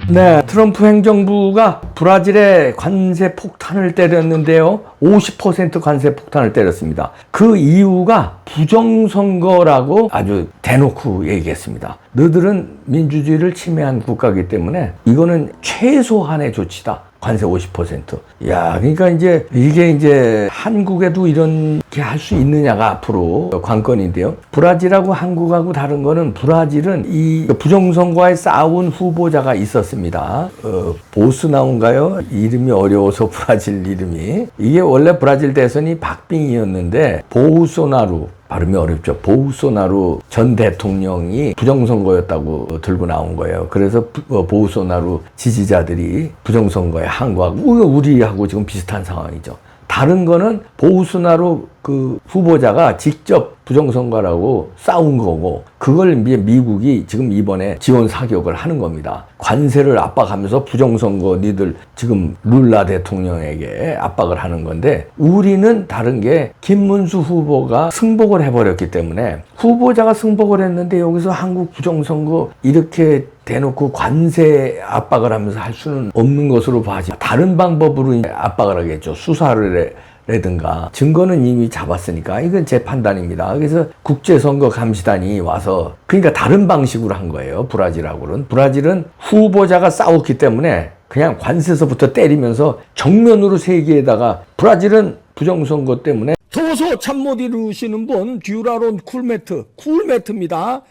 네, 트럼프 행정부가 브라질에 관세 폭탄을 때렸는데요. 50% 관세 폭탄을 때렸습니다. 그 이유가 부정선거라고 아주 대놓고 얘기했습니다. 너희들은 민주주의를 침해한 국가이기 때문에 이거는 최소한의 조치다. 관세 50%. 야, 그러니까 이게 이제 한국에도 이렇게 할 수 있느냐가 앞으로 관건인데요. 브라질하고 한국하고 다른 거는 브라질은 이 부정선거에 싸운 후보자가 있었습니다. 보스나우인가요? 이름이 어려워서 브라질 이름이. 이게 원래 브라질 대선이 박빙이었는데 보우소나루, 발음이 어렵죠. 보우소나루 전 대통령이 부정선거였다고 들고 나온 거예요. 그래서 보우소나루 지지자들이 부정선거에 항거하고 우리하고 지금 비슷한 상황이죠. 다른 거는 보우소나루 그 후보자가 직접 부정선거라고 싸운 거고, 그걸 이제 미국이 지금 이번에 지원 사격을 하는 겁니다. 관세를 압박하면서 부정선거 니들 지금 룰라 대통령에게 압박을 하는 건데, 우리는 다른 게 김문수 후보가 승복을 해버렸기 때문에, 후보자가 승복을 했는데 여기서 한국 부정선거 이렇게 대놓고 관세 압박을 하면서 할 수는 없는 것으로 봐지. 다른 방법으로 압박을 하겠죠. 수사를 라든가 증거는 이미 잡았으니까 이건 제 판단입니다. 그래서 국제선거감시단이 와서, 그러니까 다른 방식으로 한 거예요. 브라질은 후보자가 싸웠기 때문에 그냥 관세서부터 때리면서 정면으로 세계에다가, 브라질은 부정선거 때문에 더워서 잠 못 이루시는 분 듀라론 쿨매트입니다.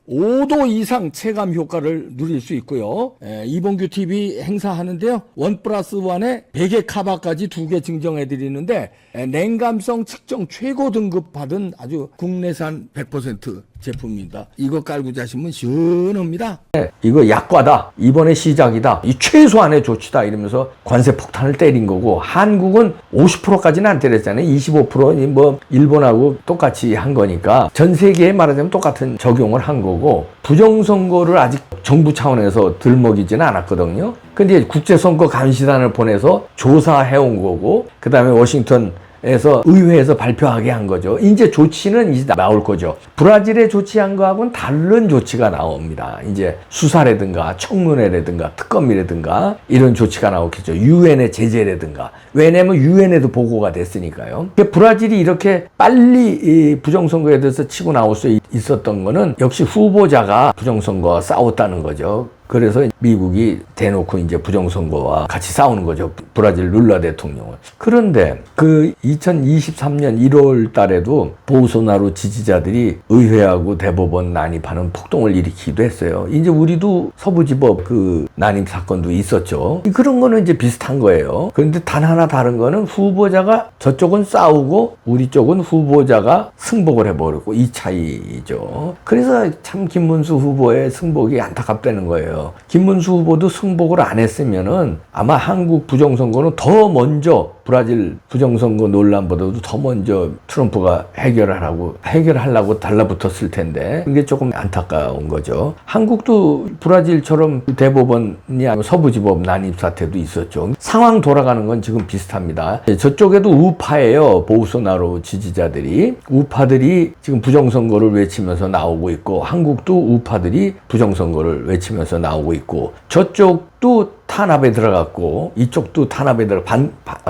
5도 이상 체감 효과를 누릴 수 있고요. 이봉규 TV 행사하는데요. 1+1에 베개 카바까지 2개 증정해 드리는데, 냉감성 측정 최고 등급 받은 아주 국내산 100% 제품입니다. 이거 깔고 자시면 시원합니다. 이거 약과다. 이번에 시작이다. 이 최소한의 조치다. 이러면서 관세 폭탄을 때린 거고, 한국은 50%까지는 안 때렸잖아요. 25% 뭐 일본하고 똑같이 한 거니까 전 세계에 말하자면 똑같은 적용을 한 거고, 부정선거를 아직 정부 차원에서 들먹이지는 않았거든요. 근데 국제선거 감시단을 보내서 조사해온 거고, 그 다음에 워싱턴에서 의회에서 발표하게 한 거죠. 이제 조치는 이제 나올 거죠. 브라질에 조치한 거하고는 다른 조치가 나옵니다. 이제 수사라든가 청문회라든가 특검이라든가 이런 조치가 나오겠죠. 유엔의 제재라든가. 왜냐면 유엔에도 보고가 됐으니까요. 브라질이 이렇게 빨리 이 부정선거에 대해서 치고 나올 수 있었던 거는 역시 후보자가 부정선거와 싸웠다는 거죠. 그래서 미국이 대놓고 이제 부정선거와 같이 싸우는 거죠. 브라질 룰라 대통령을. 그런데 그 2023년 1월 달에도 보우소나루 지지자들이 의회하고 대법원 난입하는 폭동을 일으키기도 했어요. 이제 우리도 서부지법 그 난입 사건도 있었죠. 그런 거는 이제 비슷한 거예요. 그런데 단 하나 다른 거는 후보자가 저쪽은 싸우고 우리 쪽은 후보자가 승복을 해버렸고, 이 차이죠. 그래서 참 김문수 후보의 승복이 안타깝다는 거예요. 김문수 후보도 승복을 안 했으면은 아마 한국 부정선거는 더 먼저, 브라질 부정선거 논란보다도 더 먼저 트럼프가 해결하려고 달라붙었을 텐데, 그게 조금 안타까운 거죠. 한국도 브라질처럼 대법원이 아니면 서부지법 난입 사태도 있었죠. 상황 돌아가는 건 지금 비슷합니다. 저쪽에도 우파예요. 보우소나루 지지자들이. 우파들이 지금 부정선거를 외치면서 나오고 있고, 한국도 우파들이 부정선거를 외치면서 나오고 있고, 저쪽도 탄압에 들어갔고 이쪽도 탄압에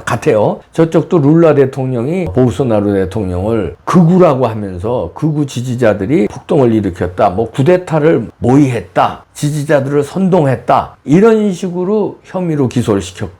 같아요. 저쪽도 룰라 대통령이 보우소나루 대통령을 극우라고 하면서 극우 지지자들이 폭동을 일으켰다, 뭐 쿠데타를 모의했다, 지지자들을 선동했다, 이런 식으로 혐의로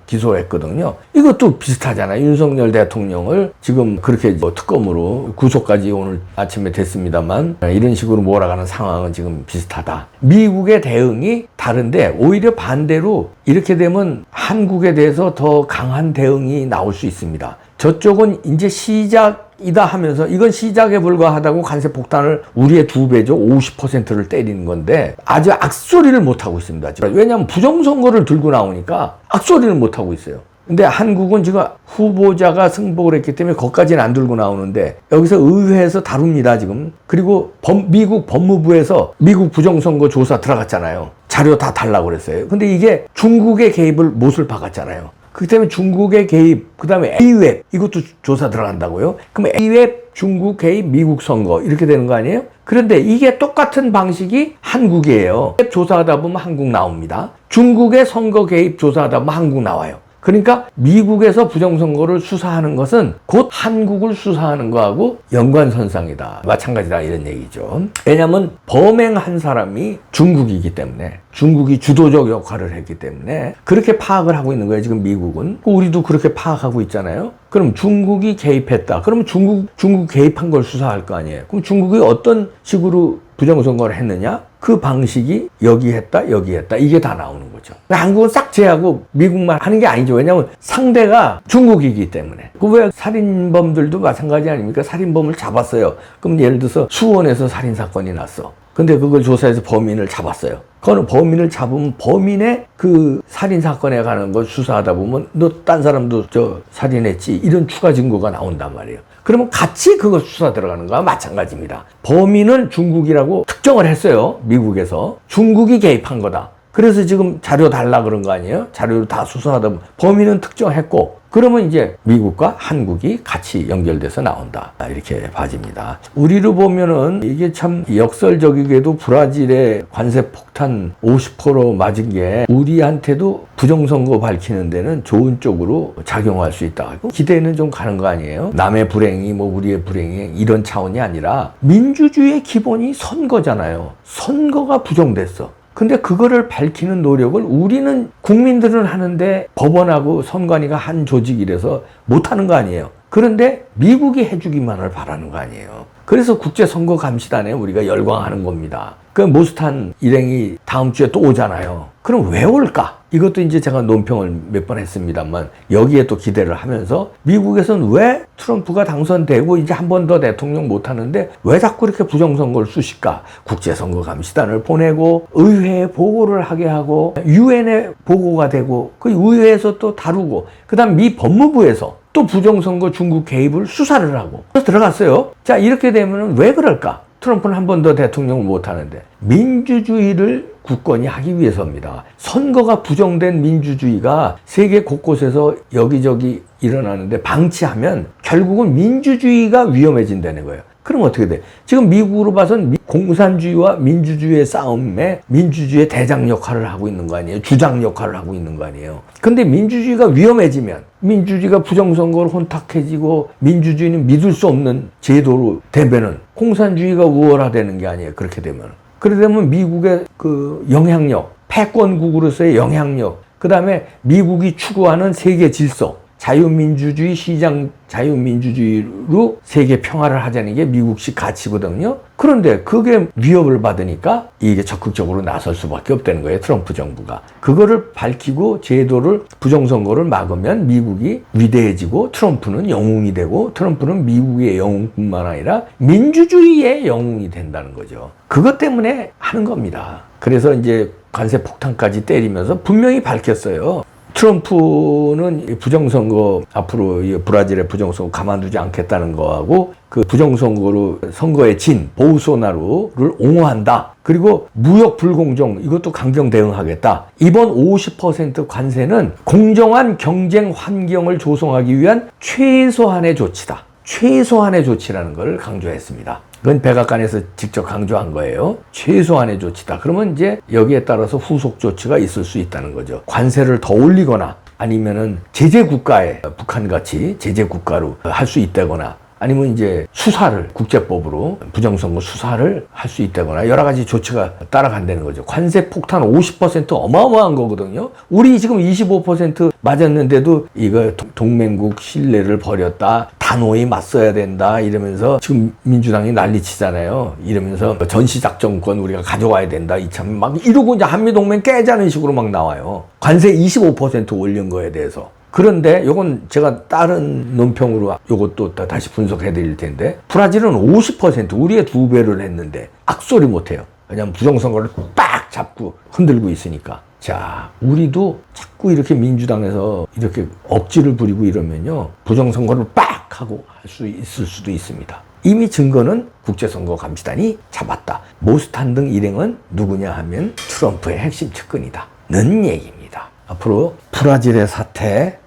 기소했거든요. 이것도 비슷하잖아요. 윤석열 대통령을 지금 그렇게 뭐 특검으로 구속까지 오늘 아침에 됐습니다만, 이런 식으로 몰아가는 상황은 지금 비슷하다. 미국의 대응이 다른데 오히려 반대로 이렇게 되면 한국에 대해서 더 강한 대응이 나올 수 있습니다. 저쪽은 이제 시작이다 하면서, 이건 시작에 불과하다고 관세 폭탄을 우리의 2배죠. 50%를 때리는 건데 아주 악소리를 못하고 있습니다. 왜냐하면 부정선거를 들고 나오니까 악소리를 못하고 있어요. 근데 한국은 지금 후보자가 승복을 했기 때문에 거기까지는 안 들고 나오는데, 여기서 의회에서 다룹니다, 지금. 그리고 미국 법무부에서 미국 부정선거 조사 들어갔잖아요. 자료 다 달라고 그랬어요. 근데 이게 중국의 개입을 못을 박았잖아요. 그렇기 때문에 중국의 개입, 그 다음에 A웹, 이것도 조사 들어간다고요? 그럼 A웹 중국 개입, 미국 선거 이렇게 되는 거 아니에요? 그런데 이게 똑같은 방식이 한국이에요. 조사하다 보면 한국 나옵니다. 중국의 선거 개입 조사하다 보면 한국 나와요. 그러니까 미국에서 부정선거를 수사하는 것은 곧 한국을 수사하는 거하고 연관선상이다. 마찬가지다 이런 얘기죠. 왜냐하면 범행한 사람이 중국이기 때문에 중국이 주도적 역할을 했기 때문에 그렇게 파악을 하고 있는 거예요. 지금 미국은. 우리도 그렇게 파악하고 있잖아요. 그럼 중국이 개입했다. 그러면 중국 개입한 걸 수사할 거 아니에요. 그럼 중국이 어떤 식으로 부정선거를 했느냐? 그 방식이 여기 했다, 여기 했다. 이게 다 나오는 거죠. 한국은 싹 제하고 미국만 하는 게 아니죠. 왜냐하면 상대가 중국이기 때문에. 그 왜 살인범들도 마찬가지 아닙니까? 살인범을 잡았어요. 그럼 예를 들어서 수원에서 살인사건이 났어. 근데 그걸 조사해서 범인을 잡았어요. 그거는 범인을 잡으면 범인의 그 살인사건에 관한 걸 수사하다 보면 너 딴 사람도 살인했지 이런 추가 증거가 나온단 말이에요. 그러면 같이 그거 수사 들어가는 거와 마찬가지입니다. 범인은 중국이라고 특정을 했어요. 미국에서. 중국이 개입한 거다. 그래서 지금 자료 달라 그런 거 아니에요? 자료를 다 수사하다 보면 범인은 특정했고 그러면 이제 미국과 한국이 같이 연결돼서 나온다. 이렇게 봐집니다. 우리로 보면은 이게 참 역설적이게도 브라질의 관세 폭탄 50% 맞은 게 우리한테도 부정선거 밝히는 데는 좋은 쪽으로 작용할 수 있다. 기대는 좀 가는 거 아니에요? 남의 불행이 뭐 우리의 불행이 이런 차원이 아니라 민주주의의 기본이 선거잖아요. 선거가 부정됐어. 근데 그거를 밝히는 노력을 우리는 국민들은 하는데 법원하고 선관위가 한 조직이라서 못하는 거 아니에요. 그런데 미국이 해주기만을 바라는 거 아니에요. 그래서 국제선거감시단에 우리가 열광하는 겁니다. 그 모스탄 일행이 다음 주에 또 오잖아요. 그럼 왜 올까? 이것도 이제 제가 논평을 몇 번 했습니다만 여기에 또 기대를 하면서 미국에서는 왜 트럼프가 당선되고 이제 한 번 더 대통령 못하는데 왜 자꾸 이렇게 부정선거를 쑤실까? 국제선거감시단을 보내고 의회에 보고를 하게 하고 유엔에 보고가 되고 그 의회에서 또 다루고 그 다음 미 법무부에서 또 부정선거 중국 개입을 수사를 하고 들어갔어요. 자, 이렇게 되면 왜 그럴까? 트럼프는 한 번 더 대통령을 못하는데 민주주의를 굳건히 하기 위해서입니다. 선거가 부정된 민주주의가 세계 곳곳에서 여기저기 일어나는데 방치하면 결국은 민주주의가 위험해진다는 거예요. 그럼 어떻게 돼? 지금 미국으로 봐서는 공산주의와 민주주의의 싸움에 민주주의의 대장 역할을 하고 있는 거 아니에요? 주장 역할을 하고 있는 거 아니에요? 근데 민주주의가 위험해지면 민주주의가 부정선거로 혼탁해지고 민주주의는 믿을 수 없는 제도로 되면은 공산주의가 우월화되는 게 아니에요. 그렇게 되면. 그러게 되면 미국의 그 영향력, 패권국으로서의 영향력, 그 다음에 미국이 추구하는 세계 질서, 자유민주주의, 시장 자유민주주의로 세계 평화를 하자는 게 미국식 가치거든요. 그런데 그게 위협을 받으니까 이게 적극적으로 나설 수밖에 없다는 거예요. 트럼프 정부가. 그거를 밝히고 제도를 부정선거를 막으면 미국이 위대해지고 트럼프는 영웅이 되고 트럼프는 미국의 영웅뿐만 아니라 민주주의의 영웅이 된다는 거죠. 그것 때문에 하는 겁니다. 그래서 이제 관세 폭탄까지 때리면서 분명히 밝혔어요. 트럼프는 부정선거 앞으로 브라질의 부정선거 가만두지 않겠다는 거하고 그 부정선거로 선거에 진 보우소나루를 옹호한다. 그리고 무역 불공정 이것도 강경 대응하겠다. 이번 50% 관세는 공정한 경쟁 환경을 조성하기 위한 최소한의 조치다. 최소한의 조치라는 걸 강조했습니다. 그건 백악관에서 직접 강조한 거예요. 최소한의 조치다. 그러면 이제 여기에 따라서 후속 조치가 있을 수 있다는 거죠. 관세를 더 올리거나 아니면은 제재 국가에 북한같이 제재 국가로 할 수 있다거나 아니면 이제 수사를 국제법으로 부정선거 수사를 할 수 있다거나 여러 가지 조치가 따라간다는 거죠. 관세 폭탄 50% 어마어마한 거거든요. 우리 지금 25% 맞았는데도 이거 동맹국 신뢰를 버렸다. 단호히 맞서야 된다. 이러면서 지금 민주당이 난리치잖아요. 이러면서 전시작전권 우리가 가져와야 된다. 이참 막 이러고 이제 한미동맹 깨자는 식으로 막 나와요. 관세 25% 올린 거에 대해서. 그런데 요건 제가 다른 논평으로 요것도 다시 분석해 드릴 텐데 브라질은 50% 우리의 2배를 했는데 악소리 못해요. 왜냐면 부정선거를 빡 잡고 흔들고 있으니까. 자, 우리도 자꾸 이렇게 민주당에서 이렇게 억지를 부리고 이러면요 부정선거를 빡 하고 할 수 있을 수도 있습니다. 이미 증거는 국제선거감시단이 잡았다. 모스탄 등 일행은 누구냐 하면 트럼프의 핵심 측근이다 는 얘기입니다. 앞으로 브라질의 사태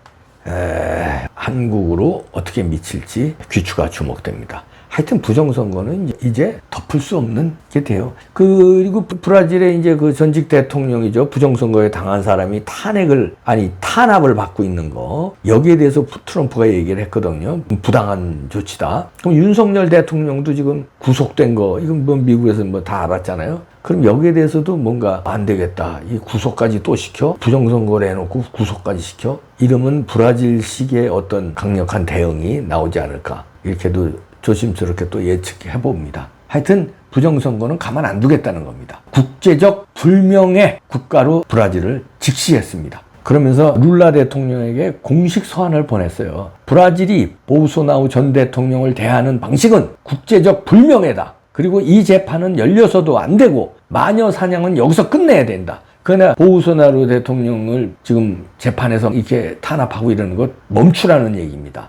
한국으로 어떻게 미칠지 귀추가 주목됩니다. 하여튼 부정선거는 이제 덮을 수 없는 게 돼요. 그리고 브라질의 이제 그 전직 대통령이죠. 부정선거에 당한 사람이 탄압을 받고 있는 거. 여기에 대해서 트럼프가 얘기를 했거든요. 부당한 조치다. 그럼 윤석열 대통령도 지금 구속된 거, 이건 뭐 미국에서 뭐 다 알았잖아요. 그럼 여기에 대해서도 뭔가 안 되겠다. 이 구속까지 또 시켜? 부정선거를 해놓고 구속까지 시켜? 이러면 브라질식의 어떤 강력한 대응이 나오지 않을까. 이렇게도 조심스럽게 또 예측해 봅니다. 하여튼 부정선거는 가만 안 두겠다는 겁니다. 국제적 불명예 국가로 브라질을 직시했습니다. 그러면서 룰라 대통령에게 공식 서한을 보냈어요. 브라질이 보우소나우 전 대통령을 대하는 방식은 국제적 불명예다. 그리고 이 재판은 열려서도 안 되고 마녀 사냥은 여기서 끝내야 된다. 그러나 보우소나루 대통령을 지금 재판에서 이렇게 탄압하고 이러는 것 멈추라는 얘기입니다.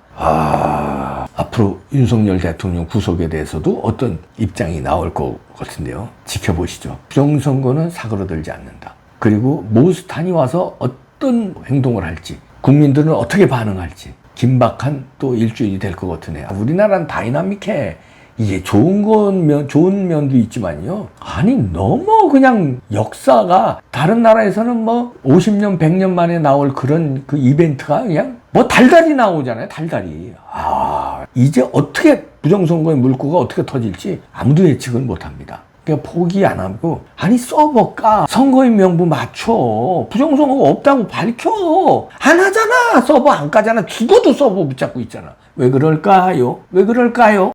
앞으로 윤석열 대통령 구속에 대해서도 어떤 입장이 나올 것 같은데요. 지켜보시죠. 부정선거는 사그러들지 않는다. 그리고 모스탄이 와서 어떤 행동을 할지, 국민들은 어떻게 반응할지 긴박한 또 일주일이 될 것 같으네요. 우리나라는 다이나믹해. 이게 좋은 면도 있지만요. 아니, 너무 그냥 역사가 다른 나라에서는 뭐 50년, 100년 만에 나올 그런 그 이벤트가 그냥 뭐 달달이 나오잖아요. 달달이. 이제 어떻게 부정선거의 물꼬가 어떻게 터질지 아무도 예측을 못 합니다. 그냥 포기 안 하고, 아니, 서버가 선거인 명부 맞춰. 부정선거가 없다고 밝혀. 안 하잖아. 서버 안 까잖아. 죽어도 서버 붙잡고 있잖아. 왜 그럴까요? 왜 그럴까요?